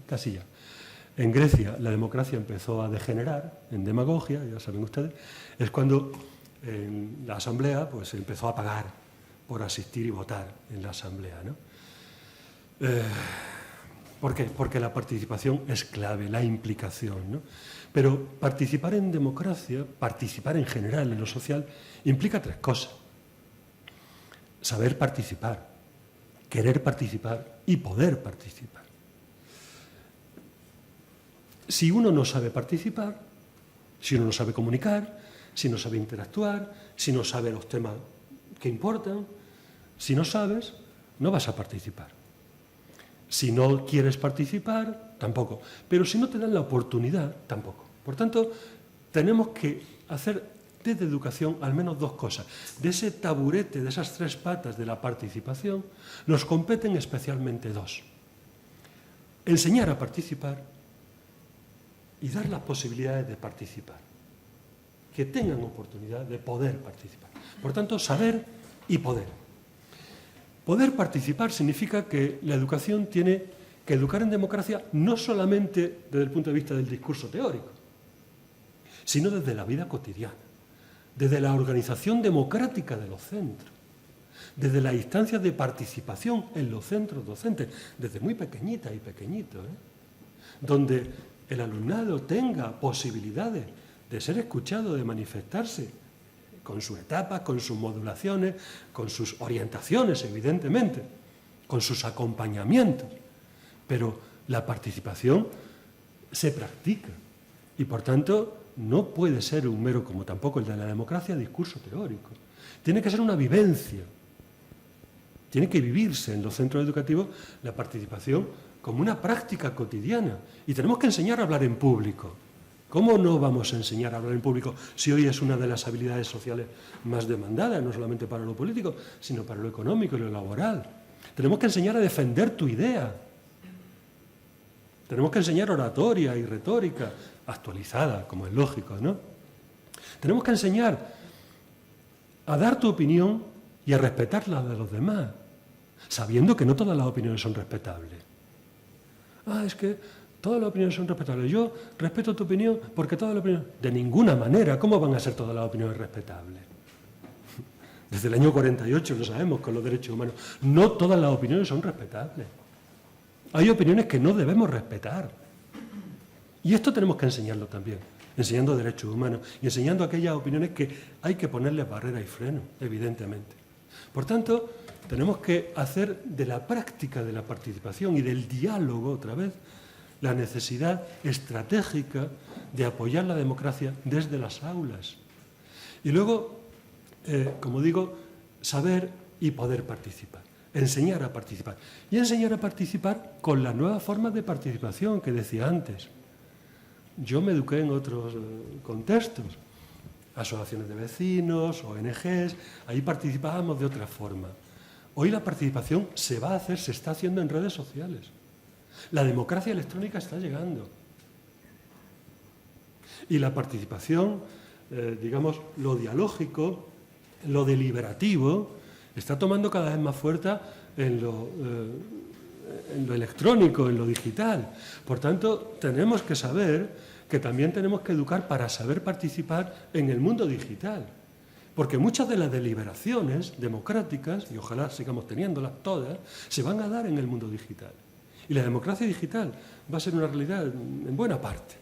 casi ya, en Grecia la democracia empezó a degenerar en demagogia, ya saben ustedes, es cuando en la asamblea pues, se empezó a pagar por asistir y votar en la asamblea, ¿no? ¿Por qué? Porque la participación es clave, la implicación, ¿no? Pero participar en democracia, participar en general en lo social, implica tres cosas. Saber participar, querer participar y poder participar. Si uno no sabe participar, si uno no sabe comunicar, si no sabe interactuar, si no sabe los temas que importan, si no sabes, no vas a participar. Si no quieres participar, tampoco. Pero si no te dan la oportunidad, tampoco. Por tanto, tenemos que hacer desde educación al menos dos cosas. De ese taburete, de esas tres patas de la participación, nos competen especialmente dos. Enseñar a participar y dar las posibilidades de participar. Que tengan oportunidad de poder participar. Por tanto, saber y poder. Poder participar significa que la educación tiene que educar en democracia no solamente desde el punto de vista del discurso teórico, sino desde la vida cotidiana, desde la organización democrática de los centros, desde las instancias de participación en los centros docentes, desde muy pequeñitas y pequeñitos, donde el alumnado tenga posibilidades de ser escuchado, de manifestarse, con sus etapas, con sus modulaciones, con sus orientaciones, evidentemente, con sus acompañamientos. Pero la participación se practica y, por tanto, no puede ser un mero, como tampoco el de la democracia, discurso teórico. Tiene que ser una vivencia. Tiene que vivirse en los centros educativos la participación como una práctica cotidiana. Y tenemos que enseñar a hablar en público. ¿Cómo no vamos a enseñar a hablar en público si hoy es una de las habilidades sociales más demandadas, no solamente para lo político, sino para lo económico y lo laboral? Tenemos que enseñar a defender tu idea. Tenemos que enseñar oratoria y retórica actualizada, como es lógico, ¿no? Tenemos que enseñar a dar tu opinión y a respetar la de los demás, sabiendo que no todas las opiniones son respetables. Es que todas las opiniones son respetables. Yo respeto tu opinión porque todas las opiniones... De ninguna manera. ¿Cómo van a ser todas las opiniones respetables? Desde el año 48 lo sabemos con los derechos humanos. No todas las opiniones son respetables. Hay opiniones que no debemos respetar. Y esto tenemos que enseñarlo también, enseñando derechos humanos y enseñando aquellas opiniones que hay que ponerles barrera y freno, evidentemente. Por tanto, tenemos que hacer de la práctica de la participación y del diálogo, otra vez, la necesidad estratégica de apoyar la democracia desde las aulas. Y luego, como digo, saber y poder participar, enseñar a participar. Y enseñar a participar con las nuevas formas de participación que decía antes. Yo me eduqué en otros contextos, asociaciones de vecinos, ONGs, ahí participábamos de otra forma. Hoy la participación se va a hacer, se está haciendo en redes sociales. La democracia electrónica está llegando. Y la participación, digamos, lo dialógico, lo deliberativo, está tomando cada vez más fuerza en lo electrónico, en lo digital. Por tanto, tenemos que saber que también tenemos que educar para saber participar en el mundo digital. Porque muchas de las deliberaciones democráticas, y ojalá sigamos teniéndolas todas, se van a dar en el mundo digital. Y la democracia digital va a ser una realidad en buena parte.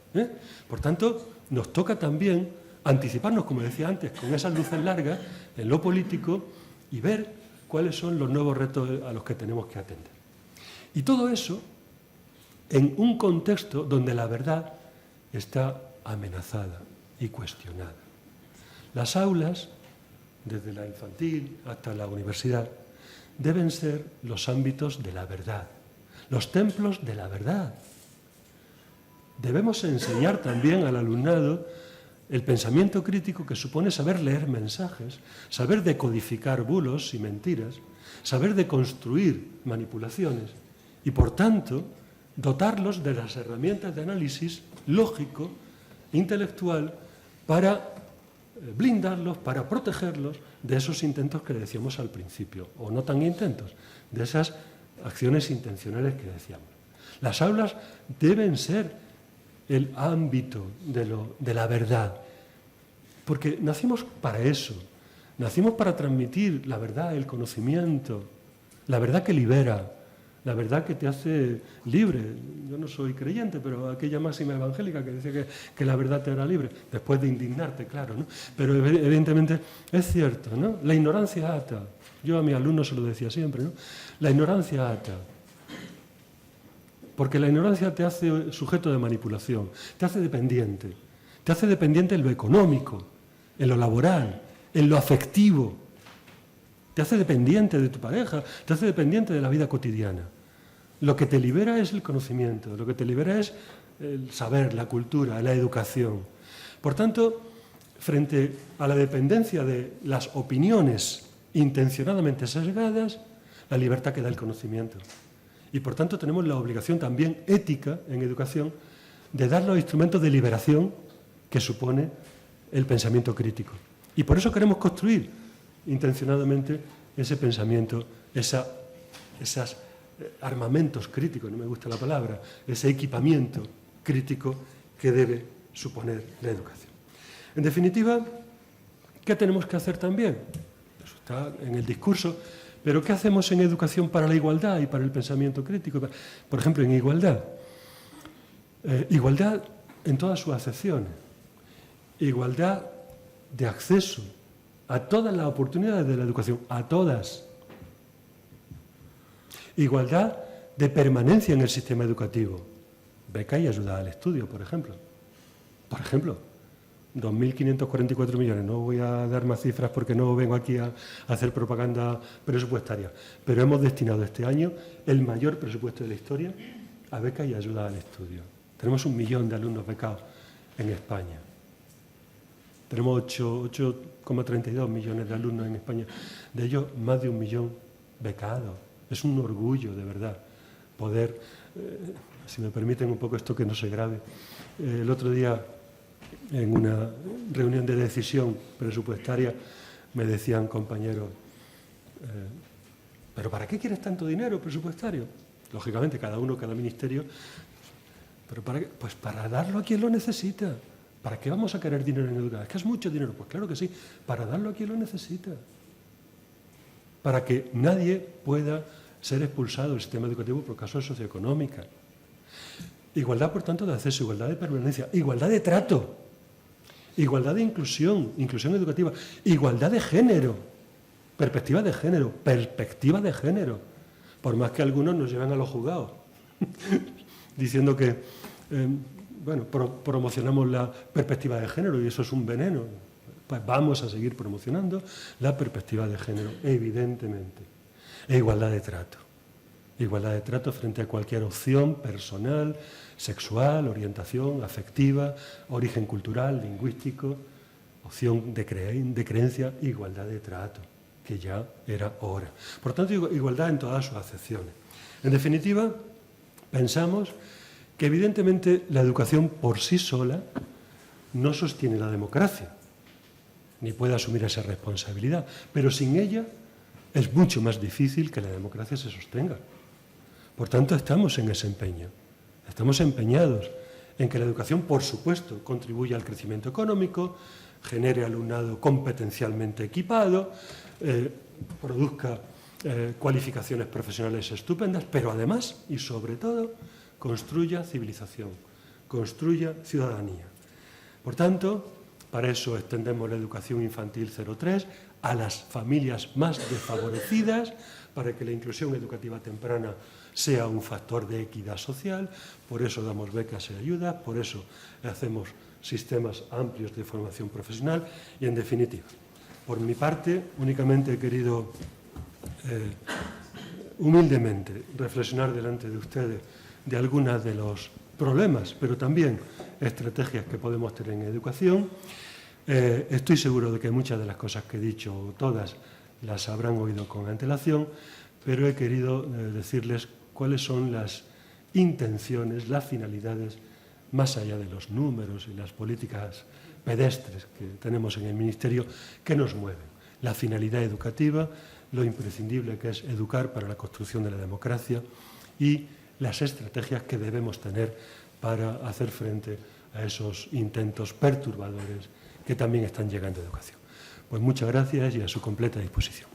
Por tanto, nos toca también anticiparnos, como decía antes, con esas luces largas en lo político y ver cuáles son los nuevos retos a los que tenemos que atender. Y todo eso en un contexto donde la verdad está amenazada y cuestionada. Las aulas, desde la infantil hasta la universidad, deben ser los ámbitos de la verdad, los templos de la verdad. Debemos enseñar también al alumnado el pensamiento crítico que supone saber leer mensajes, saber decodificar bulos y mentiras, saber deconstruir manipulaciones y, por tanto, dotarlos de las herramientas de análisis lógico, intelectual, para blindarlos, para protegerlos de esos intentos que decíamos al principio, o no tan intentos, de esas acciones intencionales que decíamos. Las aulas deben ser el ámbito de la verdad, porque nacimos para eso, nacimos para transmitir la verdad, el conocimiento, la verdad que libera, la verdad que te hace libre. Yo no soy creyente, pero aquella máxima evangélica que decía que la verdad te hará libre, después de indignarte, claro, ¿no? Pero evidentemente es cierto, ¿no? La ignorancia ata. Yo a mis alumnos se lo decía siempre, ¿no? La ignorancia ata. Porque la ignorancia te hace sujeto de manipulación, te hace dependiente en lo económico, en lo laboral, en lo afectivo. Te hace dependiente de tu pareja, te hace dependiente de la vida cotidiana. Lo que te libera es el conocimiento, lo que te libera es el saber, la cultura, la educación. Por tanto, frente a la dependencia de las opiniones intencionadamente sesgadas, la libertad que da el conocimiento. Y por tanto tenemos la obligación también ética en educación de dar los instrumentos de liberación que supone el pensamiento crítico. Y por eso queremos construir intencionadamente ese pensamiento, esos armamentos críticos, no me gusta la palabra, ese equipamiento crítico que debe suponer la educación. En definitiva, ¿qué tenemos que hacer también? Eso está en el discurso, pero ¿qué hacemos en educación para la igualdad y para el pensamiento crítico? Por ejemplo, en igualdad. Igualdad en todas sus acepciones. Igualdad de acceso a todas las oportunidades de la educación, a todas. Igualdad de permanencia en el sistema educativo. Beca y ayuda al estudio, por ejemplo. Por ejemplo, 2.544 millones. No voy a dar más cifras porque no vengo aquí a hacer propaganda presupuestaria. Pero hemos destinado este año el mayor presupuesto de la historia a beca y ayuda al estudio. Tenemos 1 millón de alumnos becados en España. Tenemos 8,32 millones de alumnos en España. De ellos, más de 1 millón becados. Es un orgullo, de verdad, poder, si me permiten un poco esto que no se grabe. El otro día, en una reunión de decisión presupuestaria, me decían compañeros, ¿pero para qué quieres tanto dinero presupuestario? Lógicamente, cada uno, cada ministerio. ¿Pero para qué? Pues para darlo a quien lo necesita. ¿Para qué vamos a querer dinero en educación? ¿Es que es mucho dinero? Pues claro que sí, para darlo a quien lo necesita. para que nadie pueda ser expulsado del sistema educativo por causas socioeconómicas. Igualdad, por tanto, de acceso, igualdad de permanencia, igualdad de trato, igualdad de inclusión, inclusión educativa, igualdad de género, perspectiva de género, por más que algunos nos lleven a los juzgados, diciendo que promocionamos la perspectiva de género y eso es un veneno. Pues vamos a seguir promocionando la perspectiva de género, evidentemente. E igualdad de trato. Igualdad de trato frente a cualquier opción personal, sexual, orientación afectiva, origen cultural, lingüístico, opción de creencia, igualdad de trato, que ya era hora. Por tanto, igualdad en todas sus acepciones. En definitiva, pensamos que evidentemente la educación por sí sola no sostiene la democracia, ni puede asumir esa responsabilidad, pero sin ella es mucho más difícil que la democracia se sostenga. Por tanto, estamos en ese empeño, estamos empeñados en que la educación, por supuesto, contribuya al crecimiento económico, genere alumnado competencialmente equipado, produzca cualificaciones profesionales estupendas, pero además, y sobre todo, construya civilización, construya ciudadanía. Por tanto, para eso extendemos la educación infantil 0-3 a las familias más desfavorecidas, para que la inclusión educativa temprana sea un factor de equidad social. Por eso damos becas y ayudas, por eso hacemos sistemas amplios de formación profesional y, en definitiva, por mi parte, únicamente he querido humildemente reflexionar delante de ustedes de algunos de los problemas, pero también estrategias que podemos tener en educación. Estoy seguro de que muchas de las cosas que he dicho, todas, las habrán oído con antelación, pero he querido decirles cuáles son las intenciones, las finalidades, más allá de los números y las políticas pedestres que tenemos en el Ministerio, que nos mueven. La finalidad educativa, lo imprescindible que es educar para la construcción de la democracia y las estrategias que debemos tener para hacer frente a esos intentos perturbadores que también están llegando a educación. Pues muchas gracias y a su completa disposición.